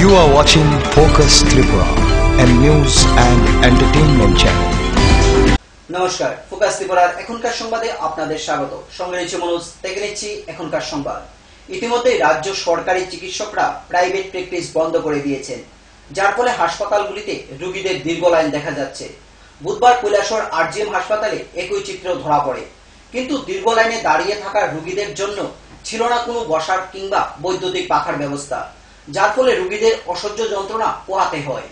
You are watching Focus Tripura, a news and entertainment channel. নমস্কার, focus ত্রিপুরার এখনকার সংবাদে আপনাদের স্বাগত। সঙ্গে রয়েছে মনোজ। দেখে নিচ্ছি এখনকার সংবাদ। ইতিমধ্যে রাজ্য সরকারি চিকিৎসকরা প্রাইভেট প্র্যাকটিস বন্ধ করে দিয়েছেন, যার ফলে হাসপাতালগুলিতে রোগীদের দীর্ঘ লাইন দেখা যাচ্ছে। বুধবার কৈলাসহর আরজিএম হাসপাতালে একই চিত্র ধরা পড়ে, কিন্তু দীর্ঘ লাইনে দাঁড়িয়ে থাকা রোগীদের জন্য ছিল না কোনো বসার কিংবা বৈদ্যুতিক পাখার ব্যবস্থা, যার ফলে রোগীদের অসহ্য যন্ত্রণা পোহাতে হয়।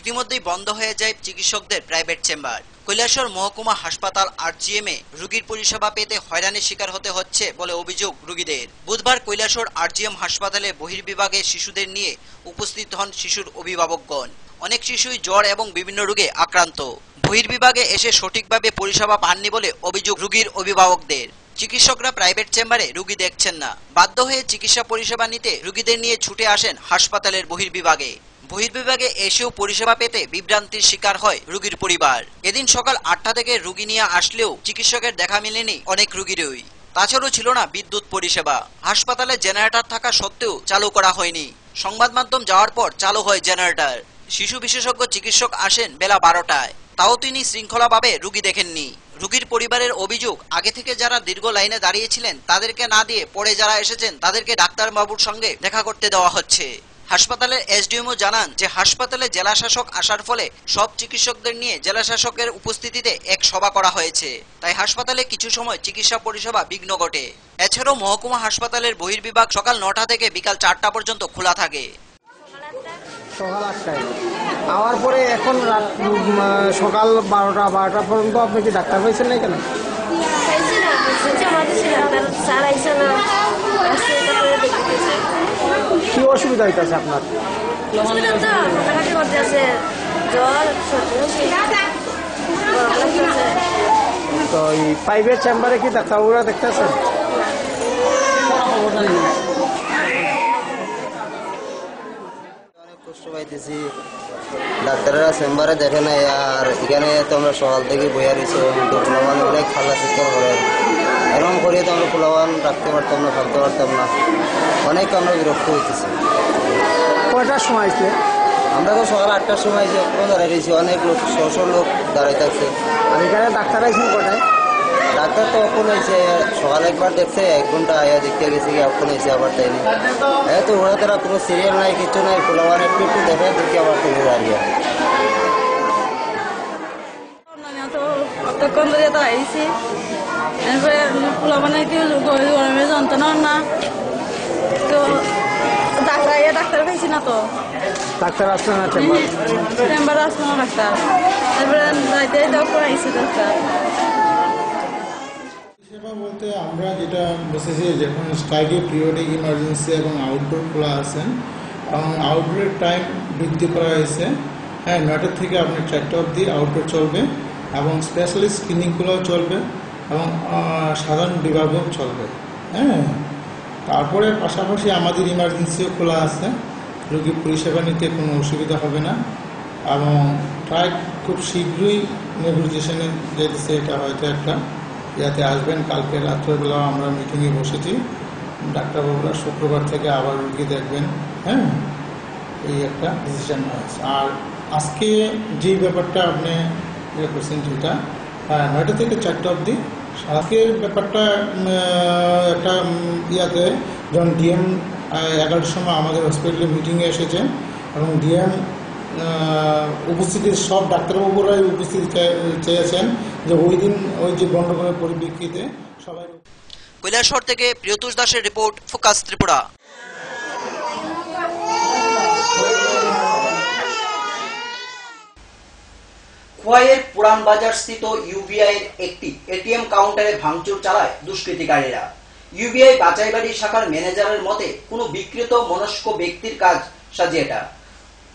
ইতিমধ্যেই বন্ধ হয়ে যায় চিকিৎসকদের প্রাইভেট চেম্বার। কৈলাসহর মহকুমা হাসপাতাল আরজিএম এ রোগীর পরিষেবা পেতে হয়রানির শিকার হতে হচ্ছে বলে অভিযোগ রোগীদের। বুধবার কৈলাসহর আরজিএম হাসপাতালে বহির্বিভাগে শিশুদের নিয়ে উপস্থিত হন শিশুর অভিভাবকগণ। অনেক শিশুই জ্বর এবং বিভিন্ন রোগে আক্রান্ত। বহির্বিভাগে এসে সঠিকভাবে পরিষেবা পাননি বলে অভিযোগ রোগীর অভিভাবকদের। চিকিৎসকরা প্রাইভেট চেম্বারে রোগী দেখছেন না, বাধ্য হয়ে চিকিৎসা পরিষেবা নিতে রোগীদের নিয়ে ছুটে আসেন হাসপাতালের বহির্বিভাগে। বহির্বিভাগে এসেও পরিষেবা পেতে বিভ্রান্তির শিকার হয় রোগীর পরিবার। এদিন সকাল 8টা থেকে রোগী নিয়ে আসলেও চিকিৎসকের দেখা মেলেনি অনেক রোগীরই। তাছাড়াও ছিল না বিদ্যুৎ পরিষেবা। হাসপাতালে জেনারেটর থাকা সত্ত্বেও চালু করা হয়নি। সংবাদ মাধ্যম যাওয়ার পর চালু হয় জেনারেটর। শিশু বিশেষজ্ঞ চিকিৎসক আসেন বেলা 12টায়, তাও তিনি শৃঙ্খলাভাবে রোগী দেখেননি। রোগীর পরিবারের অভিযোগ, আগে থেকে যারা দীর্ঘ লাইনে দাঁড়িয়েছিলেন তাদেরকে না দিয়ে পরে যারা এসেছেন তাদেরকে ডাক্তারবাবুর সঙ্গে দেখা করতে দেওয়া হচ্ছে। হাসপাতালের এসডিএমও জানান যে হাসপাতালে জেলা শাসক আসার ফলে সব চিকিৎসকদের নিয়ে জেলা শাসকের উপস্থিতিতে এক সভা করা হয়েছে, তাই হাসপাতালে কিছু সময় চিকিৎসা পরিষেবা বিঘ্ন ঘটে। এছাড়াও মহকুমা হাসপাতালের বহির্বিভাগ সকাল 9টা থেকে বিকাল 4টা পর্যন্ত খোলা থাকে। সকাল 8টায় আওয়ার পরে এখন সকাল 12টা পর্যন্ত আপনি কি ডাক্তার পাইছেন না? কেন কি অসুবিধা হইতেছে আপনার? তো এই প্রাইভেট চেম্বারে কি ডাক্তারবাবুরা দেখতেছেন? কষ্ট পাইতেছি, ডাক্তাররা চেম্বারে দেখে নাই। আর এখানে তো আমরা সকাল থেকে বইয়া রয়েছি, পোলাবান অনেক খাল্লা চিৎকার করে, এরকম করিয়ে তো আমরা পোলাবান রাখতে পারতাম না, থাকতে পারতাম না। অনেক আমরা বিরক্ত হইতেছি। কয়টার সময় আসলে? আমরা তো সকাল 8টার সময় এসে দাঁড়াই রয়েছি, অনেক লোক, শো লোক দাঁড়াই থাকছে। আর এখানে ডাক্তার আইসেন কটায়? ডাক্তার তো অক্ষণ হয়েছে, সকালে একবার দেখছে, 1 ঘন্টা আয়া দেখতে গেছে কি অক্ষণ হয়েছে, আবার তাই নেই। তো ওরা তারা কোনো সিরিয়াল নাই, কিছু নাই, পোলাবান একটু দেখে দেখি আবার থেকে দাঁড়িয়ে। অতক্ষণ ধরে তো আইসি, এরপরে পোলাবানে কেউ গরমে যন্ত্রণা না, তো ডাক্তার পাইছি না, তো ডাক্তার আসলো না চেম্বারে আসলো না ডাক্তার। এরপরে যাইতে ডক্টর আইসি ডাক্তার। সেবা বলতে আমরা যেটা বসেছি, যখন স্ট্রাইকের পিরিয়ডে ইমার্জেন্সি এবং আউটডোর খোলা আছে, এবং আউটডোরের টাইম বৃদ্ধি করা হয়েছে। হ্যাঁ, 9টা থেকে আপনার 4টা অবধি আউটডোর চলবে, এবং স্পেশালিস্ট ক্লিনিকগুলোও চলবে, এবং সাধারণ বিভাগও চলবে। হ্যাঁ, তারপরে পাশাপাশি আমাদের ইমার্জেন্সিও খোলা আছে, রোগী পরিষেবা নিতে কোনো অসুবিধা হবে না। এবং প্রায় খুব শীঘ্রই নেগোসিয়েশনে যেতেছে, এটা হয়তো একটা ইয়াতে আসবেন। কালকে রাত্রেবেলা আমরা মিটিংয়ে বসেছি, ডাক্তারবাবুরা শুক্রবার থেকে আবার রোগী দেখবেন। হ্যাঁ, এই একটা ডিসিশন হয়েছে। আর আজকে যে ব্যাপারটা আপনি ইয়ে করছেন, যেটা 9টা থেকে 4টা অবধি, আজকের ব্যাপারটা একটা ইয়াতে যখন ডিএম 11টার সময় আমাদের হসপিটালে মিটিংয়ে এসেছে, এবং ডিএম উপস্থিতির সব ডাক্তারবাবুরাই উপস্থিত চেয়েছেন যে ওই দিন ওই যে গণ্ডগোলের পরিপ্রেক্ষিতে সবাই। কৈলাসহর থেকে প্রিয়তোষ দাসের রিপোর্ট, ফোকাস ত্রিপুরা। খোয়াইয়ের পুরান বাজার স্থিত ইউবিআই এর একটি এটিএম কাউন্টারে ভাঙচুর চালায় দুষ্কৃতিকারীরা। ইউবিআই বাচাইবাড়ি শাখার ম্যানেজারের মতে কোনো বিকৃত মনস্ক ব্যক্তির কাজ সাজিয়ে এটা।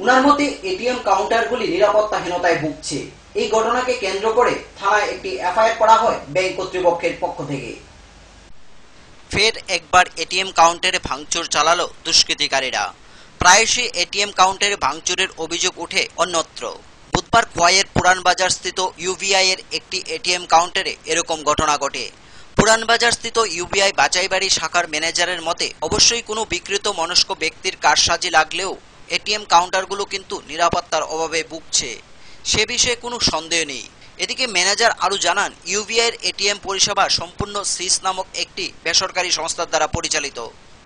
উনার মতে এটিএম কাউন্টারগুলি নিরাপত্তাহীনতায় ভুগছে। এই ঘটনাকে কেন্দ্র করে থানায় একটি এফআইআর করা হয় ব্যাংক কর্তৃপক্ষের পক্ষ থেকে। ফের একবার এটিএম কাউন্টারে ভাঙচুর চালালো দুষ্কৃতিকারীরা। প্রায়শই এটিএম কাউন্টারে ভাঙচুরের অভিযোগ ওঠে অন্যত্র। বুধবার খোয়াইয়ের পুরান বাজার স্থিত ইউবিআই এর একটি এটিএম কাউন্টারে এরকম ঘটনা ঘটে। পুরানবাজারস্থিত ইউবিআই বাচাইবাড়ি শাখার ম্যানেজারের মতে অবশ্যই কোনো বিকৃত মনস্ক ব্যক্তির কারসাজি লাগলেও এটিএম কাউন্টারগুলো কিন্তু নিরাপত্তার অভাবে ভুগছে, সে বিষয়ে কোনো সন্দেহ নেই। এদিকে ম্যানেজার আরও জানান, ইউবিআইয়ের এটিএম পরিষেবা সম্পূর্ণ সিস নামক একটি বেসরকারি সংস্থার দ্বারা পরিচালিত।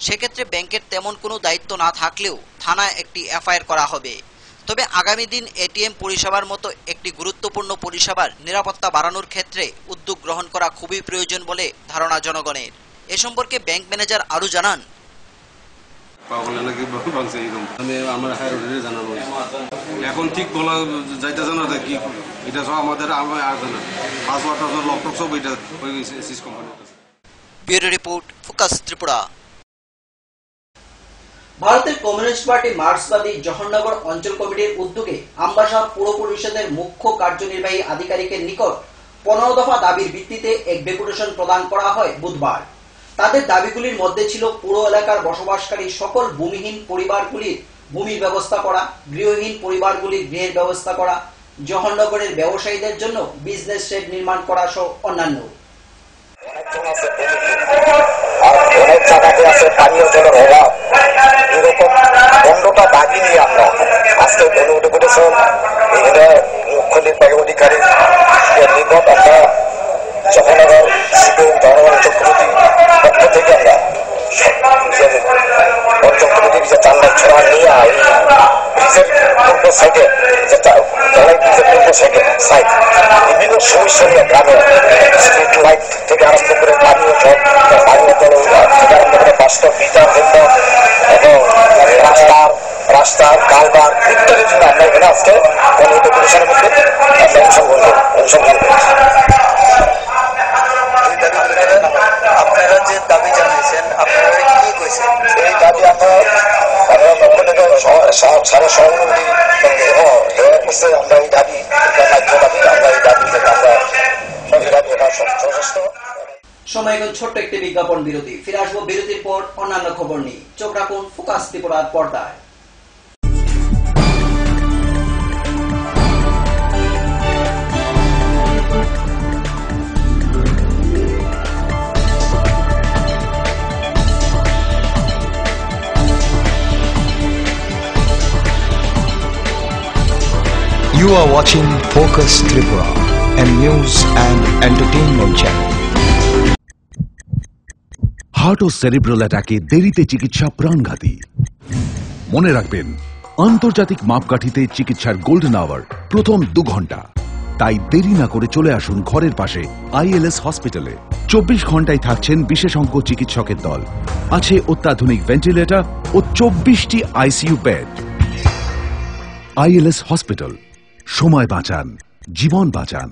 সেক্ষেত্রে ব্যাংকের তেমন কোনো দায়িত্ব না থাকলেও থানায় একটি এফআইআর করা হবে। তবে আগামী দিন এটিএম পরিষেবার মতো একটি গুরুত্বপূর্ণ পরিষেবার নিরাপত্তা বাড়ানোর ক্ষেত্রে উদ্যোগ গ্রহণ করা খুবই প্রয়োজন বলে ধারণা জনগণের। এ সম্পর্কে ব্যাংক ম্যানেজার আরও জানান, আমি আমার হায়ার অথরিটি জানানো এখন ঠিক বলা যাইতেছে না কি এটা সব আমাদের পাসওয়ার্ড লকটক সব এটা হয়ে গেছে সিস কোম্পানির কাছে। Bureau report, focus Tripura. ভারতের কমিউনিস্ট পার্টি মার্ক্সবাদী জওহরনগর অঞ্চল কমিটির উদ্যোগে আমবাসা পৌর পরিষদের মুখ্য কার্যনির্বাহী আধিকারিকের নিকট 15 দফা দাবির ভিত্তিতে এক ডেপুটেশন প্রদান করা হয় বুধবার। তাদের দাবিগুলির মধ্যে ছিল পুরো এলাকার বসবাসকারী সকল ভূমিহীন পরিবারগুলির ভূমির ব্যবস্থা করা, গৃহহীন পরিবারগুলির গৃহের ব্যবস্থা করা, জওহরনগরের ব্যবসায়ীদের জন্য বিজনেস শেড নির্মাণ করা সহ অন্যান্য। অনেক জায়গাতে আছে পানীয় জলের অভাব, এরকম 15টা দাবি নিয়ে আমরা আজকে ডেপুটেশন এখানে মুখ্য নির্বাহী অধিকারী নিকট আমরা জওহরনগর সিপিএম জনগণ অঞ্চল কমিটির পক্ষ থেকে আমরা অঞ্চল কমিটির যে চান্দার ছড়া নিয়ে ব্রিজের পূর্ব সাইডে যে জলাই ব্রিজের পূর্ব সাইড বিভিন্ন সমস্যা নিয়ে গ্রামে স্ট্রিট লাইট থেকে আরম্ভ করে পানীয় জল থেকে আরম্ভ করে বাস্তব বিদ্যার জন্য এবং রাস্তার কালবার ইত্যাদির জন্য আমরা এখানে আজকে ডেপুটেশনের মধ্যে আমরা অংশগ্রহণ করেছি। আপনারা যে দাবি জানিয়েছেন আপনারা কি কইছেন? এই দাবি আমরা পক্ষ থেকে সারা সহমতি আমরা এই দাবি আমরা এই দাবি থেকে আমরা যথেষ্ট। সময় এখন ছোট্ট একটি বিজ্ঞাপন বিরতি, ফিরে আসবো বিরতির পর অন্যান্য খবর নিয়ে। চোখ রাখুন ফোকাস ত্রিপুরার পর্দায়। You are watching Focus Tripura, a news and entertainment channel. Heart ও সেরিব্রাল অ্যাটাকে দেরিতে চিকিৎসা প্রাণঘাতী। মনে রাখবেন, আন্তর্জাতিক মাপকাঠিতে চিকিৎসার গোল্ডেন আওয়ার প্রথম 2 ঘন্টা। তাই দেরি না করে চলে আসুন ঘরের পাশে আইএলএস হসপিটালে। 24 ঘন্টায় থাকছেন বিশেষজ্ঞ চিকিৎসকের দল, আছে অত্যাধুনিক ভেন্টিলেটর ও 24টি আইসিইউ বেড। আইএলএস হসপিটাল, সময় বাঁচান, জীবন বাঁচান।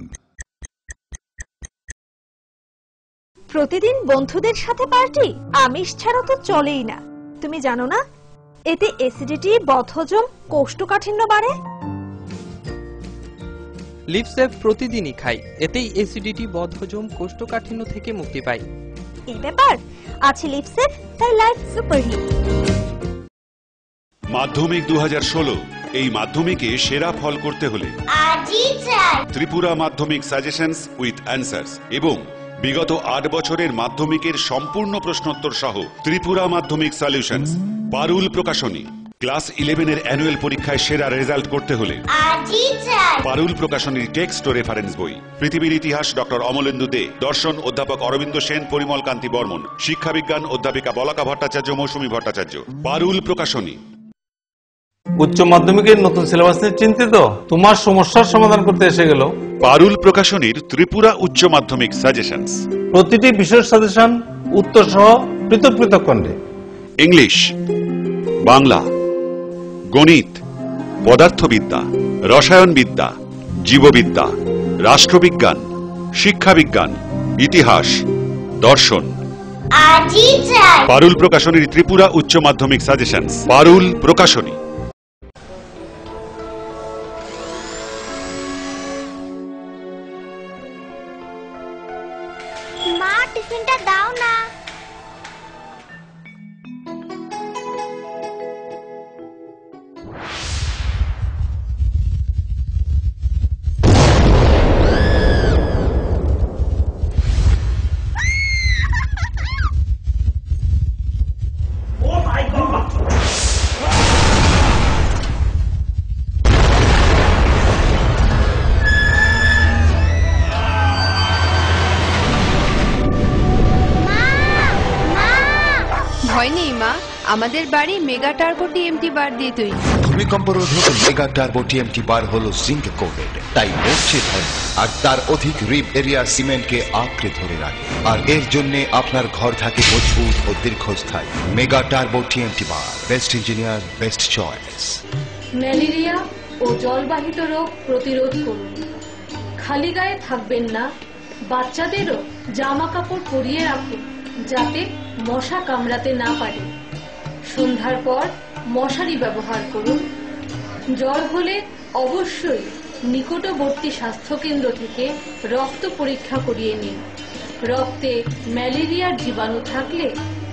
প্রতিদিন বন্ধুদের সাথে পার্টি, আমিষ ছাড়া তো চলেই না। তুমি জানো না এতে অ্যাসিডিটি, বদহজম, কোষ্ঠকাঠিন্য বাড়ে। লিপসেভ প্রতিদিনই খাই, এতেই অ্যাসিডিটি, বদহজম, কোষ্ঠকাঠিন্য থেকে মুক্তি পাই। এই ব্যাপার আছে লিপসেভ, তাই লাইফ সুপারহিট। মাধ্যমিক 2016, এই মাধ্যমিকে সেরা ফল করতে হলে ত্রিপুরা মাধ্যমিক সাজেশনস উইথ অ্যান্সার্স এবং বিগত 8 বছরের মাধ্যমিকের সম্পূর্ণ প্রশ্নোত্তর সহ ত্রিপুরা মাধ্যমিক সলিউশনস। পারুল প্রকাশনী। ক্লাস 11-এর অ্যানুয়াল পরীক্ষায় সেরা রেজাল্ট করতে হলে পারুল প্রকাশনীর টেক্সট ও রেফারেন্স বই। পৃথিবীর ইতিহাস ডক্টর অমলেন্দু দে, দর্শন অধ্যাপক অরবিন্দ সেন, পরিমল কান্তি বর্মন, শিক্ষাবিজ্ঞান অধ্যাপিকা বলাকা ভট্টাচার্য, মৌসুমী ভট্টাচার্য। পারুল প্রকাশনী। উচ্চ মাধ্যমিকের নতুন সিলেবাস নিয়ে চিন্তিত? তোমার সমস্যার সমাধান করতে এসে গেল পারুল প্রকাশনীর ত্রিপুরা উচ্চ মাধ্যমিক সাজেশনস। প্রতিটি বিষয়ের সাজেশন উত্তর সহ পৃথক পৃথক খণ্ডে। ইংলিশ, বাংলা, গণিত, পদার্থবিদ্যা, রসায়নবিদ্যা, জীববিদ্যা, রাষ্ট্রবিজ্ঞান, শিক্ষাবিজ্ঞান, ইতিহাস, দর্শন। পারুল প্রকাশনীর ত্রিপুরা উচ্চ মাধ্যমিক সাজেশনস। পারুল প্রকাশনী। মা, টিফিনটা দাও না। ভয় নেই মা, আমাদের বাড়ি মেগা টার্বো টিএমটি বার দিয়ে তৈরি। ভূমিকম্প রোধক মেগা টার্বো টিএমটি বার হলো জিঙ্ক কোটেড, তাই মসজিদ হয় আর তার অধিক রিপ এরিয়া সিমেন্টকে আঁকড়ে ধরে রাখে, আর এর জন্য আপনার ঘর থাকে মজবুত ও দীর্ঘস্থায়ী। Mega turbo TMT bar, best engineer, best choice. Malaria ও জলবাহিত রোগ প্রতিরোধ করুন। খালি গায়ে থাকবেন না, বাচ্চাদেরও জামা কাপড় পরিয়ে রাখুন যাতে মশা কামড়াতে না পারে। সন্ধ্যার পর মশারি ব্যবহার করুন। জ্বর হলে অবশ্যই নিকটবর্তী স্বাস্থ্যকেন্দ্র থেকে রক্ত পরীক্ষা করিয়ে নিন। রক্তে ম্যালেরিয়ার জীবাণু থাকলে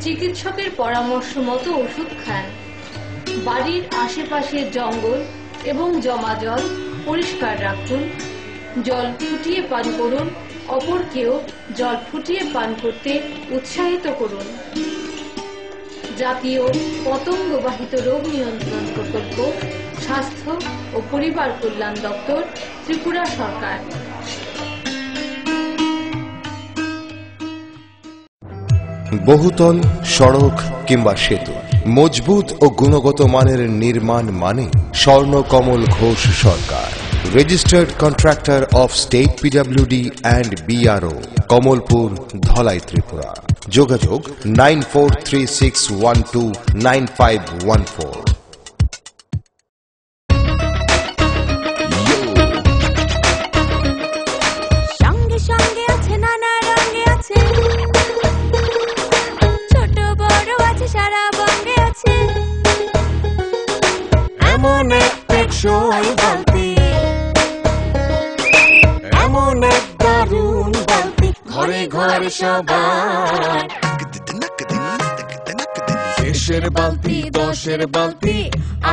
চিকিৎসকের পরামর্শ মতো ওষুধ খান। বাড়ির আশেপাশে জঙ্গল এবং জমা জল পরিষ্কার রাখুন। জল ফুটিয়ে পান করুন, অপরকেও জল ফুটিয়ে পান করতে উৎসাহিত করুন। জাতীয় পতঙ্গবাহিত রোগ নিয়ন্ত্রণ প্রকল্প, স্বাস্থ্য ও পরিবার কল্যাণ দপ্তর, ত্রিপুরা সরকার। বহুতল, সড়ক কিংবা সেতু, মজবুত ও গুণগত মানের নির্মাণ মানে Swarnakamal Ghosh Sarkar, registered contractor of state PWD and BRO, Kamalpur, Dhalai, Tripura. যোগাযোগ 9436129514। সঙ্গে সঙ্গে আছে, নানা রঙে আছে, ছোট বড় আছে, সারা বঙ্গে আছে। এমন এক টেকসই বালতি, এমন এক দারুণ বালতি, ঘরে ঘরে সবার। দেশের বালতি, দশের বালতি,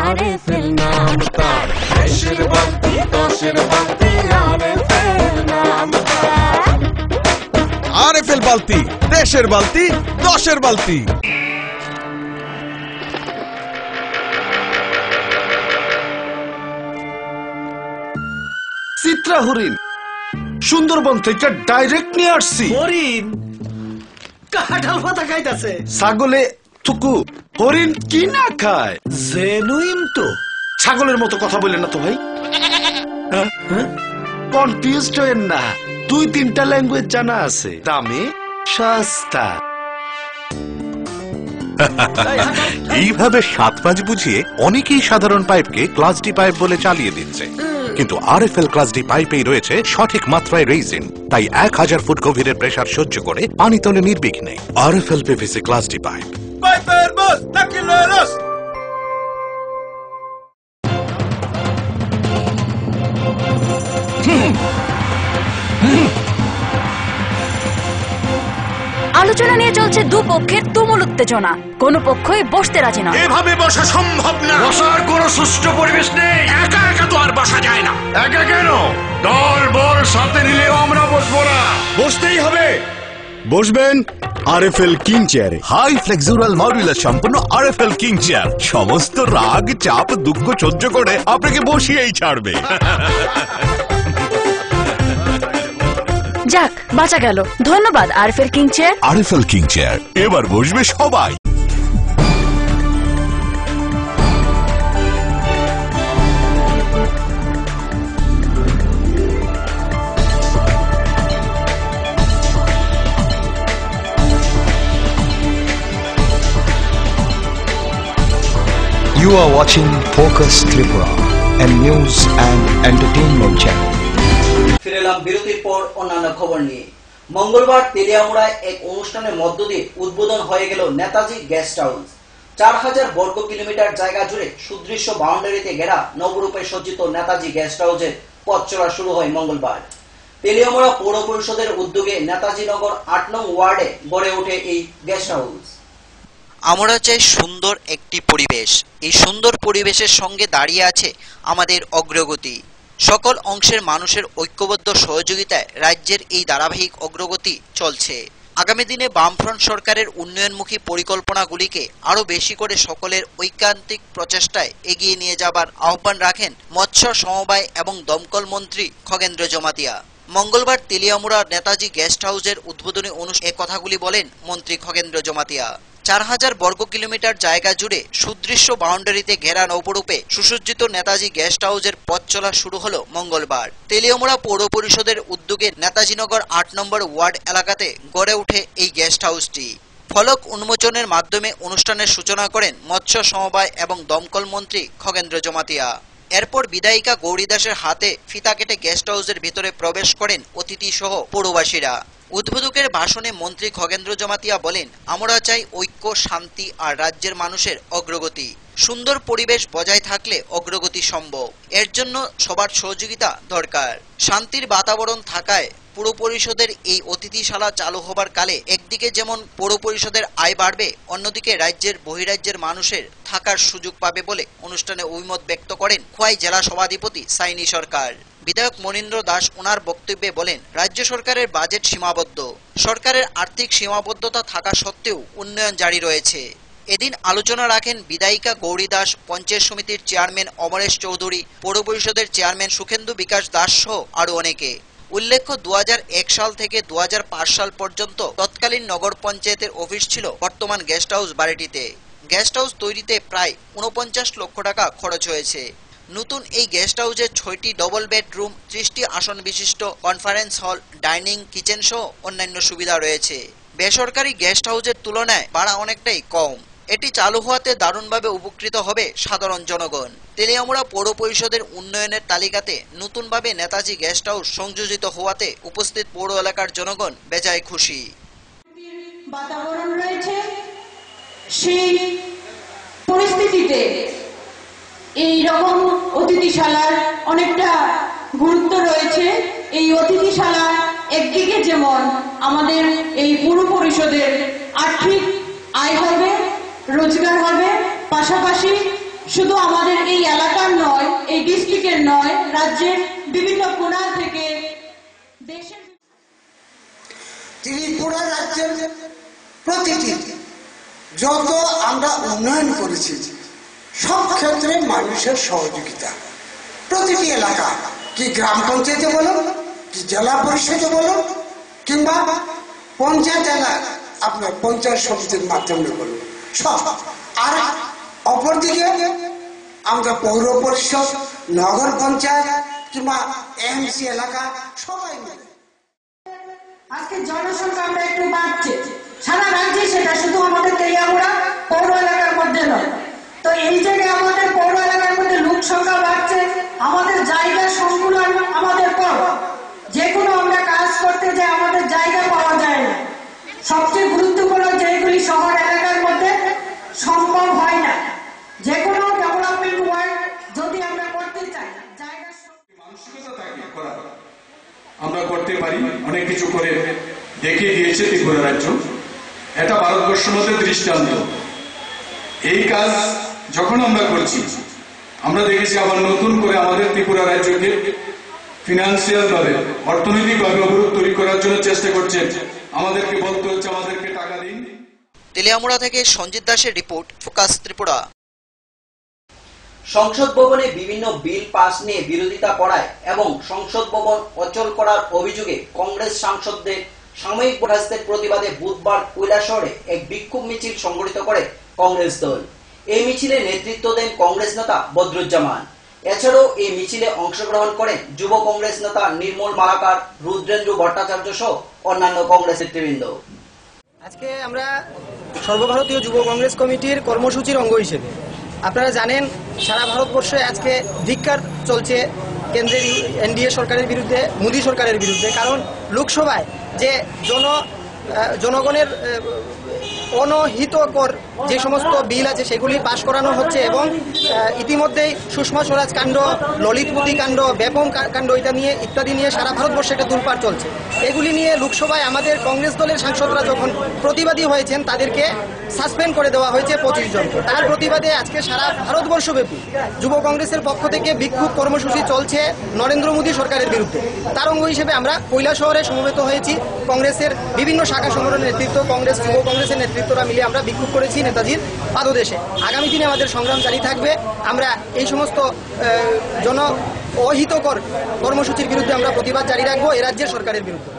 আরএফএল নাম তার। দেশের বালতি, দশের বালতি, আরএফএল নাম তার। আরএফএল বালতি, দেশের বালতি, দশের বালতি। চিত্রা হরিণ সুন্দরবন থেকে ডাইরেক্ট নিয়ে আসছি। হরিণ কাঁঠাল পাতা খাইতাছে। ছাগলে থুকু, হরিণ কি না খায়? জেনুইন তো। ছাগলের মতো কথা বললেন না তো ভাই, কনফিউজড হয়েন না। 2-3টা ল্যাঙ্গুয়েজ জানা আছে, দামে সস্তা। এইভাবে 7-5 বুঝিয়ে অনেকেই সাধারণ পাইপকে ক্লাস ডি পাইপ বলে চালিয়ে দিচ্ছে, কিন্তু আরএফএল ক্লাস ডি পাইপেই রয়েছে সঠিক মাত্রায় রেইজিন, তাই 1000 ফুট গভীরের প্রেসার সহ্য করে পানি তোলে নির্বিঘ্নে। RFL PVC class D pipe. পাইপের বস তাকিলেরস। আলোচনা নিয়ে চলছে দুপক্ষের তুমুল উত্তেজনা, কোন পক্ষই বসতে রাজি নয়। এভাবে বসা সম্ভব না, বসার কোনো সুষ্ঠু পরিবেশ নেই। একা একা তো আর বসা যায় না। একা কেন, দল বল সাথে নিলেও আমরা বসবো না, বসতেই হবে। বসবেন আরএফএল কিং চেয়ারে। হাই ফ্লেক্সুরাল মডুলার সম্পন্ন আরএফএল কিং চেয়ার সমস্ত রাগ, চাপ, দুঃখ সহ্য করে আপনাকে বসিয়েই ছাড়বে। যাক, বাঁচা গেল। ধন্যবাদ RFL king chair. RFL king chair, এবার বসবে সবাই। You are watching Focus Tripura, a news and entertainment channel. ফিরে এলাম বিরতির পর অন্যান্য খবর নিয়ে। মঙ্গলবার তেলিয়ামুড়ায় এক অনুষ্ঠানের মধ্য দিয়ে উদ্বোধন হয়ে গেল নেতাজি গেস্ট হাউস। 4000 বর্গ কিলোমিটার জায়গা জুড়ে সুদৃশ্য বাউন্ডারিতে ঘেরা নবরূপে সজ্জিত নেতাজি গেস্ট হাউসের পথ চলা শুরু হয় মঙ্গলবার। তেলিয়ামুড়া পৌর পরিষদের উদ্যোগে নেতাজি নগর 8 নং ওয়ার্ডে গড়ে ওঠে এই গেস্ট হাউস। আমরা চাই সুন্দর একটি পরিবেশ। এই সুন্দর পরিবেশের সঙ্গে দাঁড়িয়ে আছে আমাদের অগ্রগতি। সকল অংশের মানুষের ঐক্যবদ্ধ সহযোগিতায় রাজ্যের এই ধারাবাহিক অগ্রগতি চলছে। আগামী দিনে বামফ্রন্ট সরকারের উন্নয়নমুখী পরিকল্পনাগুলিকে আরও বেশি করে সকলের ঐকান্তিক প্রচেষ্টায় এগিয়ে নিয়ে যাবার আহ্বান রাখেন মৎস্য, সমবায় এবং দমকল মন্ত্রী খগেন্দ্র জমাতিয়া। মঙ্গলবার তেলিয়ামুড়া নেতাজি গেস্ট হাউসের উদ্বোধনী অনুষ্ঠানে এ কথাগুলি বলেন মন্ত্রী খগেন্দ্র জমাতিয়া। 4000 বর্গ কিলোমিটার জায়গা জুড়ে সুদৃশ্য বাউন্ডারিতে ঘেরা নৌপরূপে সুসজ্জিত নেতাজি গেস্ট হাউসের পথ চলা শুরু হলো মঙ্গলবার। তেলিয়ামুড়া পৌর পরিষদের উদ্যোগে নেতাজিনগর 8 নম্বর ওয়ার্ড এলাকাতে গড়ে ওঠে এই গেস্ট হাউসটি। ফলক উন্মোচনের মাধ্যমে অনুষ্ঠানের সূচনা করেন মৎস্য সমবায় এবং দমকল মন্ত্রী খগেন্দ্র জমাতিয়া। এরপর বিধায়িকা গৌরী দাসের হাতে ফিতা কেটে গেস্ট হাউসের ভিতরে প্রবেশ করেন অতিথি সহ পৌরবাসীরা। উদ্বোধকের ভাষণে মন্ত্রী খগেন্দ্র জমাতিয়া বলেন, আমরা চাই ঐক্য, শান্তি আর রাজ্যের মানুষের অগ্রগতি। সুন্দর পরিবেশ বজায় থাকলে অগ্রগতি সম্ভব। এর জন্য সবার সহযোগিতা দরকার। শান্তির বাতাবরণ থাকায় পুর পরিষদের এই অতিথিশালা চালু হবার কালে একদিকে যেমন পৌর পরিষদের আয় বাড়বে, অন্যদিকে রাজ্যের বহিরাজ্যের মানুষের থাকার সুযোগ পাবে বলে অনুষ্ঠানে অভিমত ব্যক্ত করেন খোয়াই জেলা সভাধিপতি সাইনি সরকার। বিধায়ক মনীন্দ্র দাস ওনার বক্তব্যে বলেন, রাজ্য সরকারের বাজেট সীমাবদ্ধ। সরকারের আর্থিক সীমাবদ্ধতা থাকা সত্ত্বেও উন্নয়ন জারি রয়েছে। এদিন আলোচনা রাখেন বিধায়িকা গৌরী দাস, পঞ্চায়েত সমিতির চেয়ারম্যান অমরেশ চৌধুরী, পৌর পরিষদের চেয়ারম্যান সুখেন্দু বিকাশ দাস সহ আরো অনেকে। উল্লেখ্য 2001 সাল থেকে 2005 সাল পর্যন্ত তৎকালীন নগর পঞ্চায়েতের অফিস ছিল বর্তমান গেস্ট হাউস বাড়িটিতে। গেস্ট হাউস তৈরিতে প্রায় 49 লক্ষ টাকা খরচ হয়েছে। নতুন এই গেস্ট হাউসে 6টি ডবল বেডরুম, 30টি আসন বিশিষ্ট কনফারেন্স হল, ডাইনিং, কিচেন সহ অন্যান্য সুবিধা রয়েছে। বেসরকারি গেস্ট হাউসের তুলনায় ভাড়া অনেকটাই কম। এটি চালু হওয়াতে দারুণভাবে উপকৃত হবে সাধারণ জনগণ। তেলিয়ামুড়া পৌর পরিষদের উন্নয়নের তালিকাতে নতুনভাবে নেতাজি গেস্ট হাউস সংযোজিত হওয়াতে উপস্থিত পৌর এলাকার জনগণ বেজায় খুশি। বাতাবরণ রয়েছে, সেই পরিস্থিতিতে এই রকম অতিথিশালার অনেকটা গুরুত্ব রয়েছে। এই অতিথিশালা একদিকে যেমন আমাদের এই পৌর পরিষদের আর্থিক আয় হবে, রোজগার হবে, পাশাপাশি শুধু আমাদের এই এলাকার নয়, এই ডিস্ট্রিক্টের নয়, রাজ্যের বিভিন্ন কোণা থেকে দেশের ত্রিপুরা রাজ্যের প্রতিটি যত আমরা উন্নয়ন করেছি সব ক্ষেত্রে মানুষের সহযোগিতা। প্রতিটি এলাকা, কি গ্রাম পঞ্চায়েতে বলো, কি জেলা পরিষদে বলো, কিংবা পঞ্চায়েত আপনার পঞ্চায়েত সমিতির মাধ্যমে বলো, সব। আর অপরদিকে আমরা পৌর পরিষদ, নগর পঞ্চায়েত কিংবা এমসি এলাকা সবাই মিলে আজকে জনসংখ্যা আমরা একটু বাড়ছে সারা রাজ্যে, সেটা শুধু আমাদের তেলিয়ামুড়া পৌর এলাকার মধ্যে নয়। তো এই জায়গায় আমাদের পৌর এলাকার মধ্যে লোক সংখ্যা বাড়ছে, আমাদের জায়গার সংকুলন আমাদের কম। যে কোনো আমরা কাজ করতে যাই আমাদের জায়গা পাওয়া যায় না। সবচেয়ে গুরুত্বপূর্ণ যেগুলি শহর এলাকার মধ্যে সম্ভব হয় না। যে কোনো ডেভেলপমেন্ট ওয়ার্ক যদি আমরা করতে চাই, জায়গা মানসিকতা থাকে করা, আমরা করতে পারি। অনেক কিছু করে দেখিয়ে দিয়েছে ত্রিপুরা রাজ্য। এটা ভারতবর্ষের মধ্যে দৃষ্টান্ত। এই কাজ যখন আমরা করছি, আমরা দেখেছি আবার নতুন করে আমাদের ত্রিপুরা রাজ্যকে ফিনান্সিয়াল ভাবে, অর্থনৈতিক ভাবে অবরোধ তৈরি করার জন্য চেষ্টা করছে। আমাদেরকে বলতে হচ্ছে আমাদেরকে টাকা দিন। তেলিয়ামুড়া থেকে সঞ্জিত দাসের রিপোর্ট, ফোকাস ত্রিপুরা। সংসদ ভবনে বিভিন্ন বিল পাস নিয়ে বিরোধিতা করায় এবং সংসদ ভবন অচল করার অভিযোগে কংগ্রেস সাংসদদের সাময়িক বরখাস্তের প্রতিবাদে বুধবার কৈলাসহরে এক বিক্ষোভ মিছিল সংগঠিত করে কংগ্রেস দল। এই মিছিলে নেতৃত্ব দেন কংগ্রেস নেতা বদরুজ্জামান। এছাড়াও এই মিছিলে অংশগ্রহণ করেন যুব কংগ্রেস নেতা নির্মল মালাকার, রুদ্রেন্দ্র ভট্টাচার্য সহ অন্যান্য কংগ্রেস নেতৃবৃন্দ। আজকে আমরা সর্বভারতীয় যুব কংগ্রেস কমিটির কর্মসূচির অঙ্গ হিসেবে, আপনারা জানেন সারা ভারতবর্ষে আজকে ধিক্কার চলছে কেন্দ্রের এনডিএ সরকারের বিরুদ্ধে, মোদী সরকারের বিরুদ্ধে। কারণ লোকসভায় যে জনগণের অনহিতকর যে সমস্ত বিল আছে সেগুলি পাশ করানো হচ্ছে এবং ইতিমধ্যেই সুষমা স্বরাজ কাণ্ড, ললিতমতি কাণ্ড, ব্যাপম কাণ্ড ইত্যাদি নিয়ে সারা ভারতবর্ষে একটা তোলপাড় চলছে। এগুলি নিয়ে লোকসভায় আমাদের কংগ্রেস দলের সাংসদরা যখন প্রতিবাদী হয়েছেন তাদেরকে সাসপেন্ড করে দেওয়া হয়েছে 25 জনকে। তার প্রতিবাদে আজকে সারা ভারতবর্ষব্যাপী যুব কংগ্রেসের পক্ষ থেকে বিক্ষোভ কর্মসূচি চলছে নরেন্দ্র মোদী সরকারের বিরুদ্ধে। তার অঙ্গ হিসেবে আমরা কৈলাসহরে সমবেত হয়েছি। কংগ্রেসের বিভিন্ন শাখা সংগঠনের নেতৃত্ব, কংগ্রেস যুব কংগ্রেসের নেতৃত্বরা মিলে আমরা বিক্ষোভ করেছি নেতাজির পাদদেশে। আগামী দিনে আমাদের সংগ্রাম জারি থাকবে। আমরা এই সমস্ত জন অহিতকর কর্মসূচির বিরুদ্ধে আমরা প্রতিবাদ জারি রাখবো এ রাজ্যের সরকারের বিরুদ্ধে।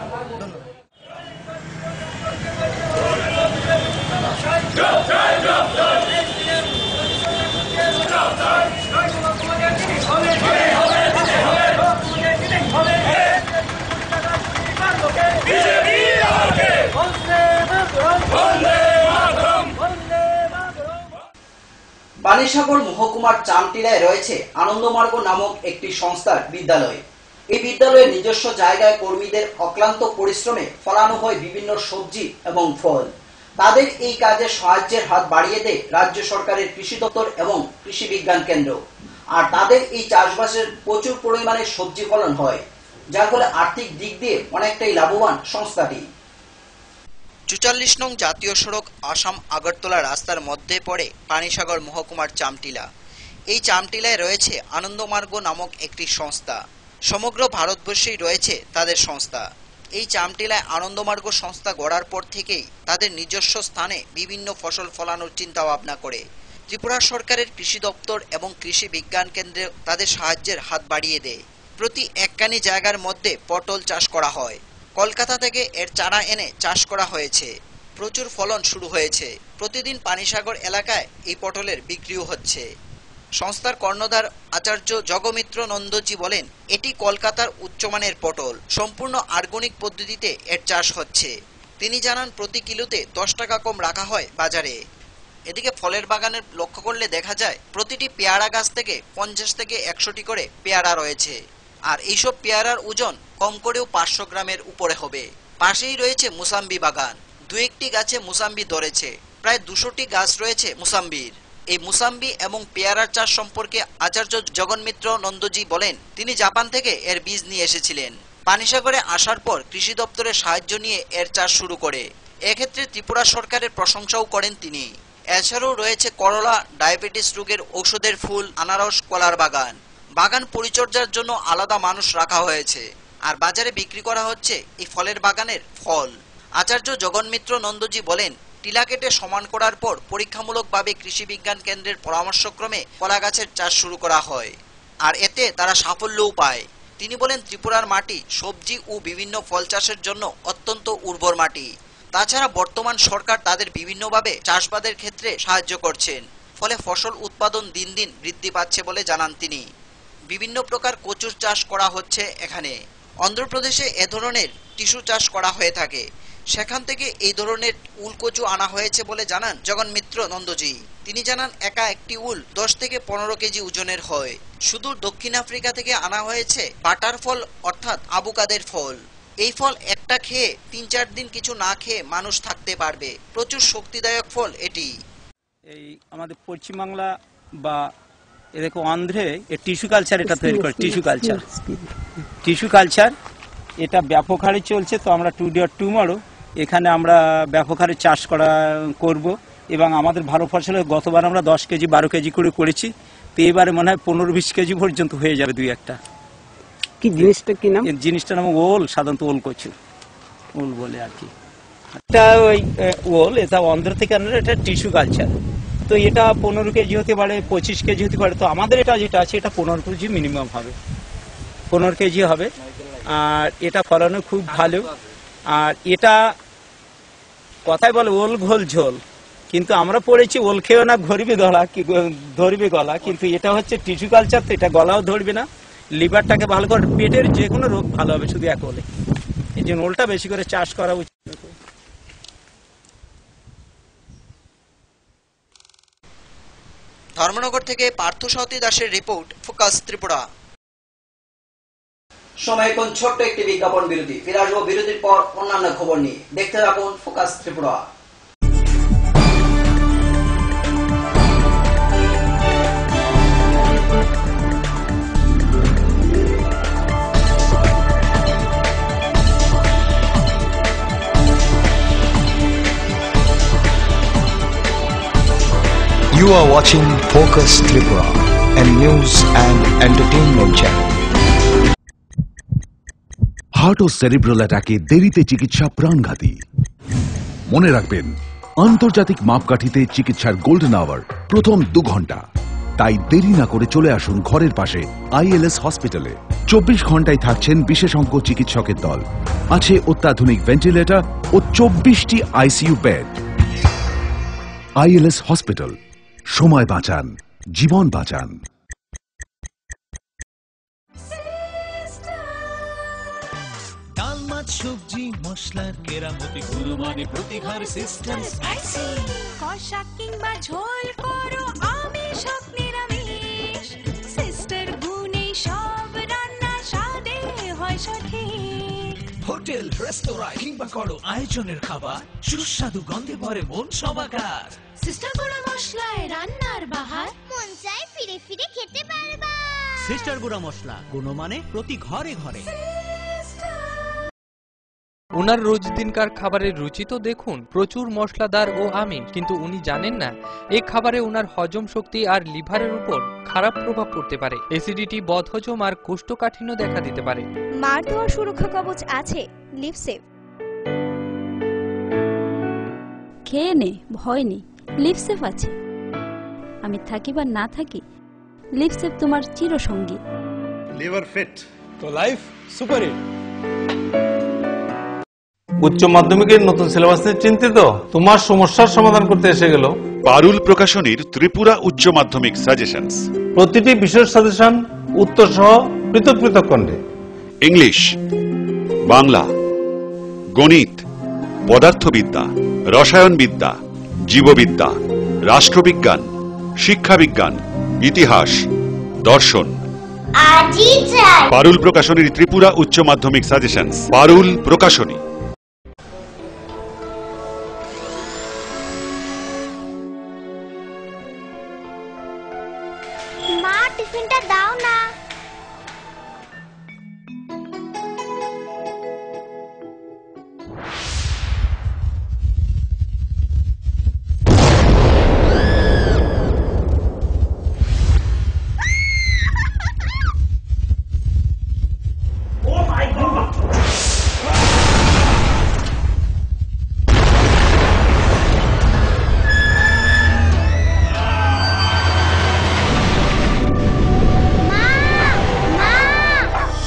বাণীসাগর মহকুমার চামটিলায় রয়েছে আনন্দমার্গ নামক একটি সংস্থার বিদ্যালয়। এই বিদ্যালয়ের নিজস্ব জায়গায় কর্মীদের অক্লান্ত পরিশ্রমে ফলানো হয় বিভিন্ন সবজি এবং ফল। তাদের এই কাজে সাহায্যের হাত বাড়িয়ে দেয় রাজ্য সরকারের কৃষি দপ্তর এবং কৃষি বিজ্ঞান কেন্দ্র। আর তাদের এই চাষবাসের প্রচুর পরিমাণে সবজি ফলন হয়, যার ফলে আর্থিক দিক দিয়ে অনেকটাই লাভবান সংস্থাটি। ৪৪ নং জাতীয় সড়ক আসাম আগরতলা রাস্তার মধ্যে পড়ে বাণীসাগর মহকুমার চামটিলা। এই চামটিলায় রয়েছে আনন্দমার্গ নামক একটি সংস্থা। সমগ্র ভারতবর্ষেই রয়েছে তাদের সংস্থা। এই চামটিলায় আনন্দমার্গ সংস্থা গড়ার পর থেকেই তাদের নিজস্ব স্থানে বিভিন্ন ফসল ফলানোর চিন্তা ভাবনা করে। ত্রিপুরা সরকারের কৃষি দপ্তর এবং কৃষি বিজ্ঞান কেন্দ্রে তাদের সাহায্যের হাত বাড়িয়ে দেয়। প্রতি একখানি জায়গার মধ্যে পটল চাষ করা হয়। কলকাতা থেকে এর চারা এনে চাষ করা হয়েছে। প্রচুর ফলন শুরু হয়েছে। প্রতিদিন পানিসাগর এলাকায় এই পটলের বিক্রিও হচ্ছে। সংস্থার কর্ণধার আচার্য জগমিত্র নন্দজি বলেন, এটি কলকাতার উচ্চমানের পটল। সম্পূর্ণ অর্গানিক পদ্ধতিতে এর চাষ হচ্ছে। তিনি জানান, প্রতি কিলোতে 10 টাকা কম রাখা হয় বাজারে। এদিকে ফলের বাগানের লক্ষ্য করলে দেখা যায় প্রতিটি পেয়ারা গাছ থেকে 50 থেকে 100টি করে পেয়ারা রয়েছে। আর এইসব পেয়ারার ওজন কম করেও 500 গ্রামের উপরে হবে। পাশেই রয়েছে মুসাম্বি বাগান। 2-1টি গাছে মুসাম্বি ধরেছে। প্রায় 200টি গাছ রয়েছে মুসাম্বির। এই মুসাম্বি এবং পেয়ারার চাষ সম্পর্কে আচার্য জগন্মিত্র নন্দজি বলেন, তিনি জাপান থেকে এর বীজ নিয়ে এসেছিলেন। পানিসাগরে আসার পর কৃষি দপ্তরের সাহায্য নিয়ে এর চাষ শুরু করে। এক্ষেত্রে ত্রিপুরা সরকারের প্রশংসাও করেন তিনি। এছাড়াও রয়েছে করলা, ডায়াবেটিস রোগের ঔষধের ফুল, আনারস, কলার বাগান। বাগান পরিচর্যার জন্য আলাদা মানুষ রাখা হয়েছে। আর বাজারে বিক্রি করা হচ্ছে এই ফলের বাগানের ফল। আচার্য জগন্মিত্র নন্দজি বলেন, টিলা কেটে সমান করার পর পরীক্ষামূলকভাবে কৃষি বিজ্ঞান কেন্দ্রের পরামর্শক্রমে কলা গাছের চাষ শুরু করা হয়। আর এতে তারা সাফল্যও পায়। তিনি বলেন, ত্রিপুরার মাটি সবজি ও বিভিন্ন ফল চাষের জন্য অত্যন্ত উর্বর মাটি। তাছাড়া বর্তমান সরকার তাদের বিভিন্নভাবে চাষবাদের ক্ষেত্রে সাহায্য করছেন। ফলে ফসল উৎপাদন দিন দিন বৃদ্ধি পাচ্ছে বলে জানান তিনি। বিভিন্ন প্রকার কচুর চাষ করা হচ্ছে এখানে। অন্ধ্রপ্রদেশে এ ধরনের টিস্যু চাষ করা হয়ে থাকে। সেখান থেকে এই ধরনের উল কচু আনা হয়েছে বলে জানান জগন্মিত্র নন্দজি। তিনি জানান, একা একটি উল 10 থেকে 15 কেজি ওজনের হয়। সুদূর দক্ষিণ আফ্রিকা থেকে আনা হয়েছে বাটার ফল, অর্থাৎ আবুকাদের ফল। এই ফল একটা খেয়ে 3-4 দিন কিছু না খেয়ে মানুষ থাকতে পারবে। প্রচুর শক্তিদায়ক ফল এটি। এই আমাদের পশ্চিমবাংলা বা এরকম অন্ধ্রে টিস্যু কালচার এটা তৈরি করে। টিস্যু কালচার এটা ব্যাপক হারে চলছে। তো আমরা টুমরো এখানে আমরা ব্যাপক হারে চাষ করব এবং আমাদের ভালো ফসলে গতবার আমরা 10 কেজি 12 কেজি করে করেছি। তো এবারে মনে হয় 15-20 কেজি পর্যন্ত হয়ে যাবে 2-1টা। কি জিনিসটা কি নাম? জিনিসটার নাম ওল, সাধারণত ওল কচু, ওল বলে আর কি। এটা ওই ওল, এটা অন্ধ্র থেকে আনলে এটা টিস্যু কালচার। তো এটা 15 কেজি হতে পারে, 25 কেজি হতে পারে। তো আমাদের এটা যেটা আছে এটা 15 কেজি মিনিমাম হবে, 15 কেজি হবে। আর এটা ফলানো খুব ভালো। আর এটা কথায় বলে ওল ঘোল ঝোল, কিন্তু আমরা পড়েছি ওল খেয়েও না ধরবে গলা, কিন্তু এটা হচ্ছে টিস্যু কালচার। তো এটা গলাও ধরবে না, লিভারটাকে ভালো করে, পেটের যে কোনো রোগ ভালো হবে শুধু এক ওলে। এই জন্য ওলটা বেশি করে চাষ করা উচিত। ধর্মনগর থেকে পার্থ সাউতি দাসের রিপোর্ট, ফোকাস ত্রিপুরা। সময় এখন ছোট্ট একটি বিজ্ঞাপন বিরতি। ফিরে আসবো বিরতির পর অন্যান্য খবর নিয়ে। দেখতে থাকুন focus Tripura. You are watching Focus Tripura, a news and entertainment channel. Heart ও সেরিব্রাল অ্যাটাকে দেরিতে চিকিৎসা প্রাণঘাতী। মনে রাখবেন, আন্তর্জাতিক মাপকাঠিতে চিকিৎসার গোল্ডেন আওয়ার প্রথম 2 ঘন্টা। তাই দেরি না করে চলে আসুন ঘরের পাশে ILS হসপিটালে। 24 ঘন্টায় থাকছেন বিশেষজ্ঞ চিকিৎসকের দল। আছে অত্যাধুনিক ভেন্টিলেটর ও 24টি ICU বেড। ILS হসপিটাল, সময় বাঁচান, জীবন বাঁচান। ডাল মাছ সবজি মশলার কেরামতি গুরুমানে প্রতিঘর সিস্টেম স্পাইসি কষা কিংবা ঝোল করো আমিষ হোক নিরামিষ সিস্টার গুনে সব রান্না স্বাদে হয় সঠিক। হোটেল রেস্তোরাঁ কিংবা করো আয়োজনের খাবার সুস্বাদু গন্ধে ভরে মন সমাকার। সিস্টার গুঁড়া মশলায় রান্নার বাহার মন চাই ফিরে ফিরে খেতে পারবা। সিস্টার গুঁড়া মশলা গুণমানে প্রতি ঘরে ঘরে। ওনার রোজ দিনকার খাবারের রুচি তো দেখুন, প্রচুর মশলাদার ও আমিষ, কিন্তু উনি জানেন না এই খাবারে ওনার হজম শক্তি আর লিভারের উপর খারাপ প্রভাব পড়তে পারে। অ্যাসিডিটি, বদহজম আর কোষ্ঠকাঠিন্য দেখা দিতে পারে। মার দেওয়া সুরক্ষা কবচ আছে লিভসেভ। খেয়ে নে, ভয় নেই, লিভসেভ আছে। আমি থাকি বা না থাকি, লিভসেভ তোমার চিরসঙ্গী। লিভার ফিট তো লাইফ সুপার হিট। উচ্চ মাধ্যমিকের নতুন সিলেবাস নিয়ে চিন্তিত? তোমার সমস্যার সমাধান করতে এসে গেল পারুল প্রকাশনীর ত্রিপুরা উচ্চ মাধ্যমিক সাজেশনস। প্রতিটি বিশেষ সাজেশন উত্তর সহ পৃথক পৃথক খণ্ডে। ইংলিশ, বাংলা, গণিত, পদার্থবিদ্যা, রসায়নবিদ্যা, জীববিদ্যা, রাষ্ট্রবিজ্ঞান, শিক্ষাবিজ্ঞান, ইতিহাস, দর্শন। পারুল প্রকাশনীর ত্রিপুরা উচ্চ মাধ্যমিক সাজেশনস। পারুল প্রকাশনী। মা টিফিনটা দাও না।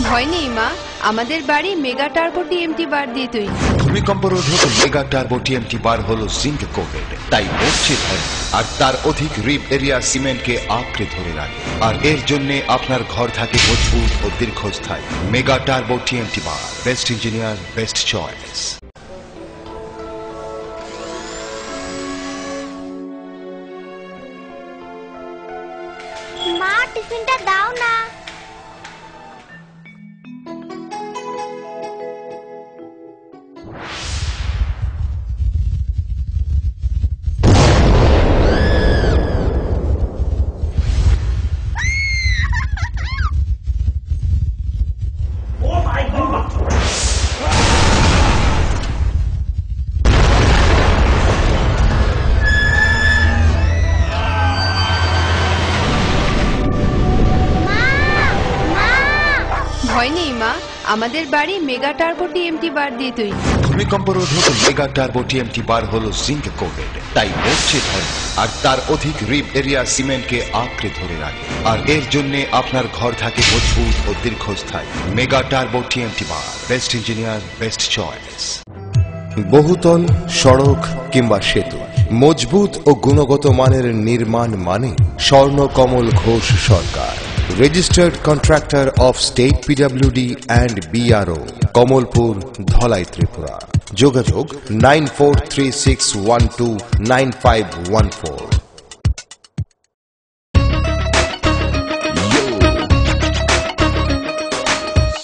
ভয় নেই মা, আমাদের বাড়ি মেগা টার্বো টিএমটি বার দিয়ে তৈরি। ভূমিকম্প রোধক মেগা টার্বো টিএমটি বার হলো জিঙ্ক কোটেড, তাই মরছে ধরে আর তার অধিক রিব এরিয়া সিমেন্টকে আঁকড়ে ধরে রাখে। আর এর জন্য আপনার ঘর থাকে মজবুত ও দীর্ঘস্থায়ী। Mega turbo TMT bar, best engineer, best choice. মা টিফিনটা দাও না। ভয় নেই মা, আমাদের বাড়ি মেগা টার্বো টিএমটি বার দিয়ে তৈরি। ভূমিকম্প রোধক মেগা টার্বো টিএমটি বার হলো জিঙ্ক কোটেড, তাই মরছে ধরে আর তার অধিক রিব এরিয়া সিমেন্টকে আঁকড়ে ধরে রাখে। আর এর জন্য আপনার ঘর থাকে মজবুত ও দীর্ঘস্থায়ী। Mega turbo TMT bar, best engineer, best choice. বহুতল, সড়ক কিংবা সেতু, মজবুত ও গুণগত মানের নির্মাণ মানে Swarnakamal Ghosh Sarkar. Registered contractor of state PWD and BRO, Kamalpur, Dhalai, Tripura. যোগাযোগ 9436129514।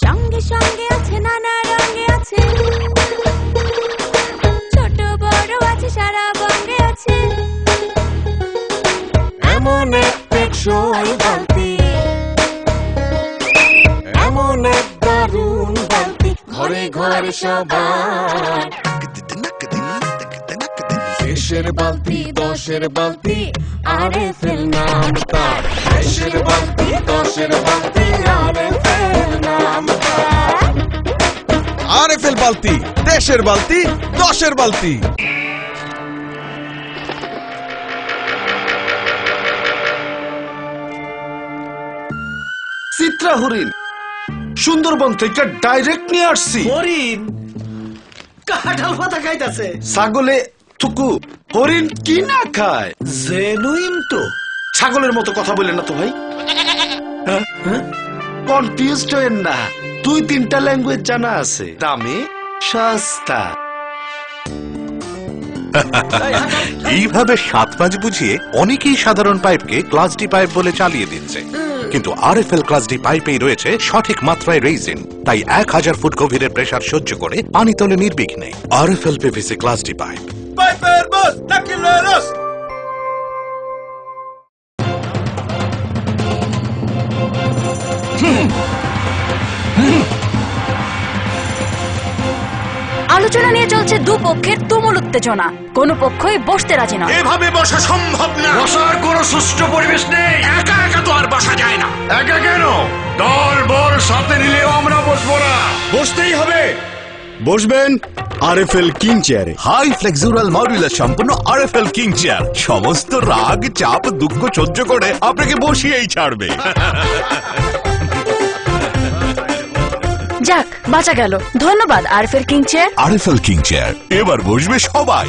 সঙ্গে সঙ্গে আছে, নানা রঙে আছে, ছোট বড় আছে, সারা বঙ্গে আছে। এমন এক টেকসই বালতি, এমন এক দারুণ বালতি, ঘরে ঘরে সবার। দেশের বালতি, দশের বালতি, আরএফএল নাম তার। দেশের বালতি, দশের বালতি, আরএফএল নাম তার। আরএফএল বালতি, দেশের বালতি, দশের বালতি। চিত্রা হরিণ সুন্দরবন থেকে ডাইরেক্ট নিয়ে আসছি। হরিণ কাঁঠাল পাতা খাইতাছে। ছাগলে থুকু হরিণ কি না খায়? জেনুইন তো। ছাগলের মতো কথা বললেন না তো ভাই। কনফিউজড হয়েন না, 2-3টা ল্যাঙ্গুয়েজ জানা আছে। দামে সস্তা। এইভাবে 7-5 বুঝিয়ে অনেকেই সাধারণ পাইপকে ক্লাস ডি পাইপ বলে চালিয়ে দিচ্ছে, কিন্তু আরএফএল ক্লাস ডি পাইপেই রয়েছে সঠিক মাত্রায় রেইজিন, তাই 1000 ফুট গভীরের প্রেসার সহ্য করে পানি তোলে নির্বিঘ্নে। RFL PVC class D pipe. পাইপের বস নাকিলেরস। আলোচনা নিয়ে চলছে দুপক্ষের তুমুল উত্তেজনা, কোনো পক্ষই বসতে রাজি নয়। এভাবে বসা সম্ভব না। বসার কোনো সুষ্ঠু পরিবেশ নেই। একা একা তো আর বসা যায় না। একা কেন, দল বল সাথে নিলেও আমরা বসবো না। বসতেই হবে। বসবেন আরএফএল কিং চেয়ারে। হাই ফ্লেক্সুরাল মডুলার সম্পন্ন আরএফএল কিং চেয়ার সমস্ত রাগ চাপ দুঃখ সহ্য করে আপনাকে বসিয়েই ছাড়বে। যাক, বাঁচা গেল। ধন্যবাদ RFL king chair. RFL king chair, এবার বসবে সবাই।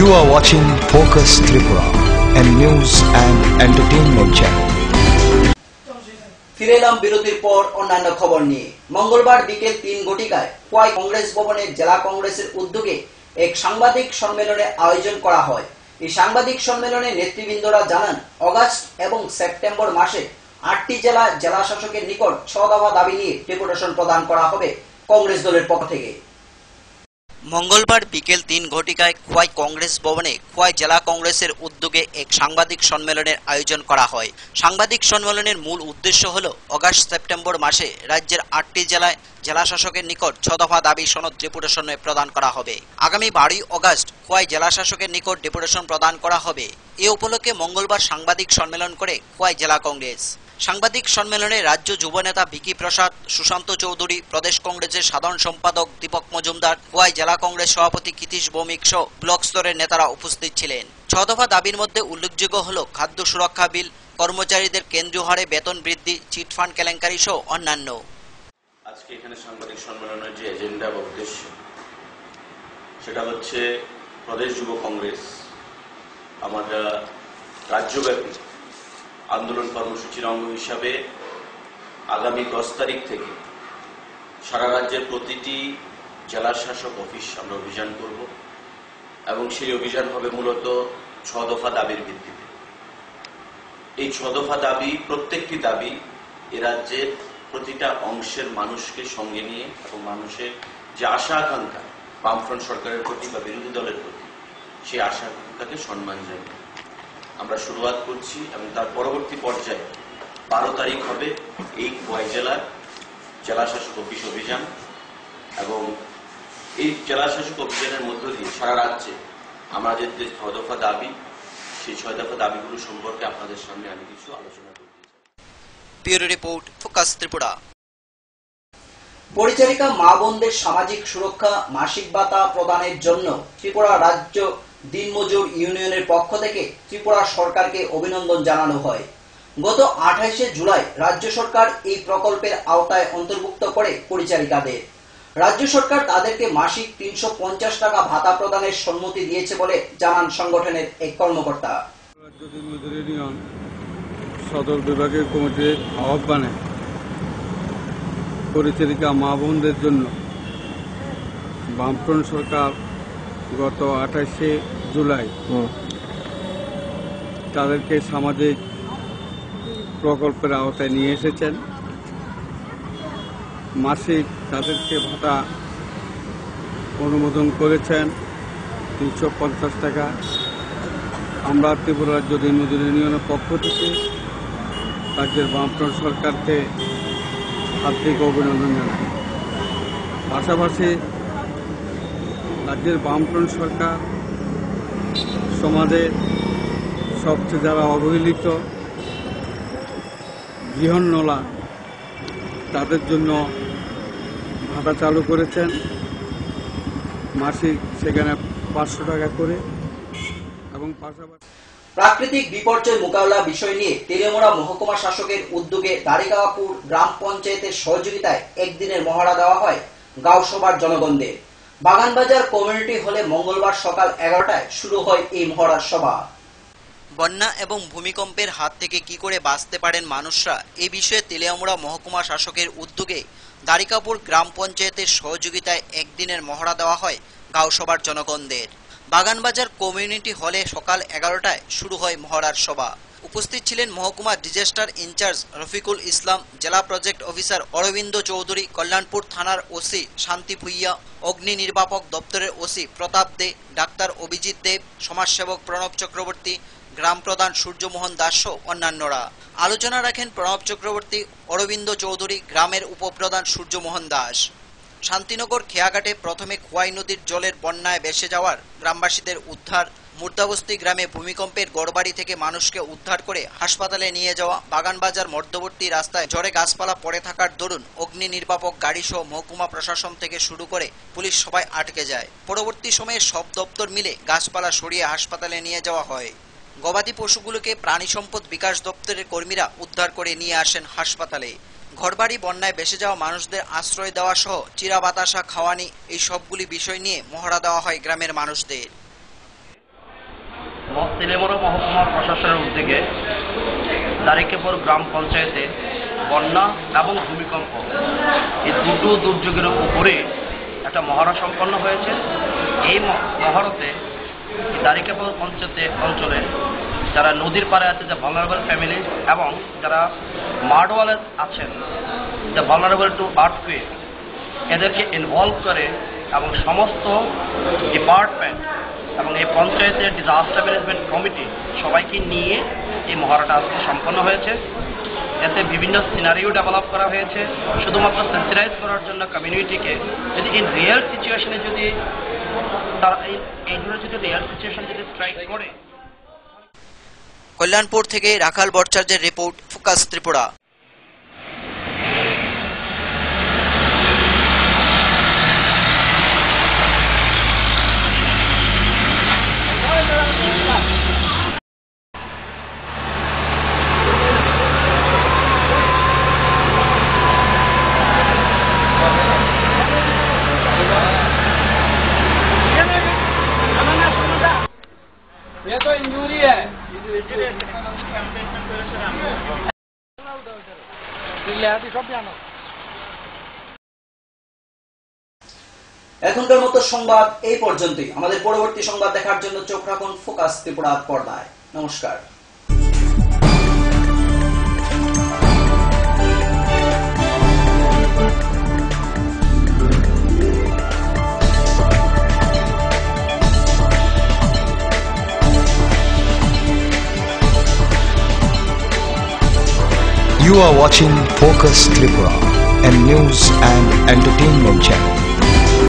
You are watching Focus Tripura, a news and entertainment channel. ফিরে এলাম বিরতির পর অন্যান্য খবর নিয়ে। মঙ্গলবার বিকেল 3 ঘটিকায় খোয়াই কংগ্রেস ভবনে জেলা কংগ্রেসের উদ্যোগে এক সাংবাদিক সম্মেলনের আয়োজন করা হয়। এই সাংবাদিক সম্মেলনে নেতৃবৃন্দরা জানান, অগাস্ট এবং সেপ্টেম্বর মাসে 8টি জেলা শাসকের নিকট 6 দফা দাবি নিয়ে ডেপুটেশন প্রদান করা হবে কংগ্রেস দলের পক্ষ থেকে। মঙ্গলবার বিকেল 3 ঘটিকায় খোয়াই কংগ্রেস ভবনে খোয়াই জেলা কংগ্রেসের উদ্যোগে এক সাংবাদিক সম্মেলনের আয়োজন করা হয়। সাংবাদিক সম্মেলনের মূল উদ্দেশ্য হল অগাস্ট সেপ্টেম্বর মাসে রাজ্যের 8টি জেলায় জেলা শাসকের নিকট 6 দফা দাবি সনদ ডেপুটেশনে প্রদান করা হবে। আগামী 12 অগাস্ট খোয়াই জেলা শাসকের নিকট ডেপুটেশন প্রদান করা হবে। এ উপলক্ষে মঙ্গলবার সাংবাদিক সম্মেলন করে খোয়াই জেলা কংগ্রেস। সাংবাদিক সম্মেলনে রাজ্য যুব নেতা ভিকি প্রসাদ, সুশান্ত চৌধুরী, প্রদেশ কংগ্রেসের সাধারণ সম্পাদক দীপক মজুমদার, খোয়াই জেলা কংগ্রেস সভাপতি কীতিশ ভৌমিক সহ ব্লক স্তরের নেতারা উপস্থিত ছিলেন। 6 দফা দাবির মধ্যে উল্লেখযোগ্য হল খাদ্য সুরক্ষা বিল, কর্মচারীদের কেন্দ্রীয় হারে বেতন বৃদ্ধি, চিটফান্ড কেলেঙ্কারি সহ অন্যান্য। আজকে এখানে সাংবাদিক সম্মেলনের যে এজেন্ডা বা উদ্দেশ্য, সেটা হচ্ছে প্রদেশ যুব কংগ্রেস আমরা রাজ্যব্যাপী আন্দোলন কর্মসূচির অঙ্গ হিসাবে আগামী 10 তারিখ থেকে সারা রাজ্যের প্রতিটি জেলা শাসক অফিস আমরা অভিযান করব এবং সেই অভিযান হবে মূলত 6 দফা দাবির ভিত্তিতে। এই 6 দফা দাবি, প্রত্যেকটি দাবি এ রাজ্যের প্রতিটা অংশের মানুষকে সঙ্গে নিয়ে এবং মানুষের যে আশা আকাঙ্ক্ষা বামফ্রন্ট সরকারের প্রতি বা বিরোধী দলের প্রতি, সেই আশা আকাঙ্ক্ষাকে সম্মান জানিয়ে আমরা শুরুয়াত করছি এবং তার পরবর্তী পর্যায়ে 12 তারিখ হবে এই খোয়াই জেলার জেলা শাসক অফিস অভিযান এবং এই জেলা শাসক অভিযানের মধ্য দিয়ে সারা রাজ্যে আমাদের যে 6 দফা দাবি, সেই 6 দফা দাবিগুলো সম্পর্কে আপনাদের সামনে আমি কিছু আলোচনা করতে চাই। Bureau report, focus Tripura. পরিচারিকা মা বোনদের সামাজিক সুরক্ষা মাসিক ভাতা প্রদানের জন্য ত্রিপুরা রাজ্য দিনমজুর ইউনিয়নের পক্ষ থেকে ত্রিপুরা সরকারকে অভিনন্দন জানানো হয়। গত 28শে জুলাই রাজ্য সরকার এই প্রকল্পের আওতায় অন্তর্ভুক্ত করে পরিচারিকাদের। রাজ্য সরকার তাদেরকে মাসিক 350 টাকা ভাতা প্রদানের সম্মতি দিয়েছে বলে জানান সংগঠনের এক কর্মকর্তা। রাজ্য দিনমজুর ইউনিয়ন সদর বিভাগীয় কমিটির আহ্বানে পরিচারিকা মা বোনদের জন্য বামফ্রন্ট সরকার গত 28শে জুলাই তাদেরকে সামাজিক প্রকল্পের আওতায় নিয়ে এসেছেন। মাসিক তাদেরকে ভাতা অনুমোদন করেছেন 350 টাকা। আমরা ত্রিপুরা রাজ্য দিনমজুর ইউনিয়নের পক্ষ থেকে রাজ্যের বামফ্রন্ট সরকারকে হার্দিক অভিনন্দন জানাই। পাশাপাশি রাজ্যের বামফ্রন্ট সরকার সমাজে সবচেয়ে যারা অবহেলিত গৃহণ্যলা তাদের জন্য ভাতা চালু করেছেন। মাসিক সেখানে 500 টাকা করে এবং পাশাপাশি প্রাকৃতিক বিপর্যয় মোকাবেলা বিষয় নিয়ে তেলিয়ামুড়া মহকুমা শাসকের উদ্যোগে দারিকাপুর গ্রাম পঞ্চায়েতের সহযোগিতায় একদিনের মহড়া দেওয়া হয় গাঁওসভার জনগণদের। বাগানবাজার কমিউনিটি হলে মঙ্গলবার সকাল 11টায় শুরু হয় এই মহড়ার সভা। বন্যা এবং ভূমিকম্পের হাত থেকে কি করে বাঁচতে পারেন মানুষরা, এই বিষয়ে তেলিয়ামুড়া মহকুমা শাসকের উদ্যোগে দারিকাপুর গ্রাম পঞ্চায়েতের সহযোগিতায় একদিনের মহড়া দেওয়া হয় গাঁওসভার জনগণদের। বাগানবাজার কমিউনিটি হলে সকাল 11টায় শুরু হয় মহড়ার সভা। উপস্থিত ছিলেন মহকুমা ডিজাস্টার ইনচার্জ রফিকুল ইসলাম, জেলা প্রজেক্ট অফিসার অরবিন্দ চৌধুরী, কল্যাণপুর থানার ওসি শান্তি ভুইয়া, অগ্নি নির্বাপক দপ্তরের ওসি প্রতাপ দে, ডাক্তার অভিজিৎ দেব, সমাজসেবক প্রণব চক্রবর্তী, গ্রাম প্রধান সূর্যমোহন দাস সহ অন্যান্যরা। আলোচনা রাখেন প্রণব চক্রবর্তী, অরবিন্দ চৌধুরী, গ্রামের উপপ্রধান সূর্যমোহন দাস। শান্তিনগর খেয়াঘাটে প্রথমে খোয়াই নদীর জলের বন্যায় ভেসে যাওয়ার গ্রামবাসীদের উদ্ধার, মুর্দাবস্তি গ্রামে ভূমিকম্পের গড়বাড়ি থেকে মানুষকে উদ্ধার করে হাসপাতালে নিয়ে যাওয়া, বাগানবাজার মধ্যবর্তী রাস্তায় ঝড়ে গাছপালা পড়ে থাকার দরুন অগ্নি নির্বাপক গাড়ি সহ মহকুমা প্রশাসন থেকে শুরু করে পুলিশ সবাই আটকে যায়। পরবর্তী সময়ে সব দপ্তর মিলে গাছপালা সরিয়ে হাসপাতালে নিয়ে যাওয়া হয়। গবাদি পশুগুলোকে প্রাণী সম্পদ বিকাশ দপ্তরের কর্মীরা উদ্ধার করে নিয়ে আসেন হাসপাতালে। ঘরবাড়ি বন্যায় ভেসে যাওয়া মানুষদের আশ্রয় দেওয়া সহ চিরা বাতাসা খাওয়ানি, এই সবগুলি বিষয় নিয়ে মহড়া দেওয়া হয় গ্রামের মানুষদের। তেলিয়ামুড়া মহকুমা প্রশাসনের উদ্যোগে দারিকাপুর গ্রাম পঞ্চায়েতে বন্যা এবং ভূমিকম্প এই দুটো দুর্যোগের উপরে একটা মহড়া সম্পন্ন হয়েছে। এই মহড়াতে দারিকাপুর পঞ্চায়েতে অঞ্চলে যারা নদীর পাড়ে আছে, যে ভালনারেবল ফ্যামিলি এবং যারা মার্ডওয়ালে আছেন, যে ভালনারেবল টু আর্থকুয়েক, এদেরকে ইনভলভ করে এবং সমস্ত ডিপার্টমেন্ট এবং এই পঞ্চায়েতের ডিজাস্টার ম্যানেজমেন্ট কমিটি সবাইকে নিয়ে এই মহড়াটা আজকে সম্পন্ন হয়েছে। এতে বিভিন্ন সিনারিও ডেভেলপ করা হয়েছে শুধুমাত্র সেন্সিটাইজ করার জন্য কমিউনিটিকে, যদি ইন রিয়েল সিচুয়েশনে যদি তারা এই ধরনের যদি রিয়েল সিচুয়েশন যদি স্ট্রাইক করে। কল্যাণপুর থেকে রাখাল ভট্টাচার্যের রিপোর্ট, ফোকাস ত্রিপুরা। ये तो इंजूरी है। এখনকার মতো সংবাদ এই পর্যন্তই। আমাদের পরবর্তী সংবাদ দেখার জন্য চোখ রাখুন ফোকাস ত্রিপুরার পর্দায়। নমস্কার। You are watching Focus Tripura, a news and entertainment channel.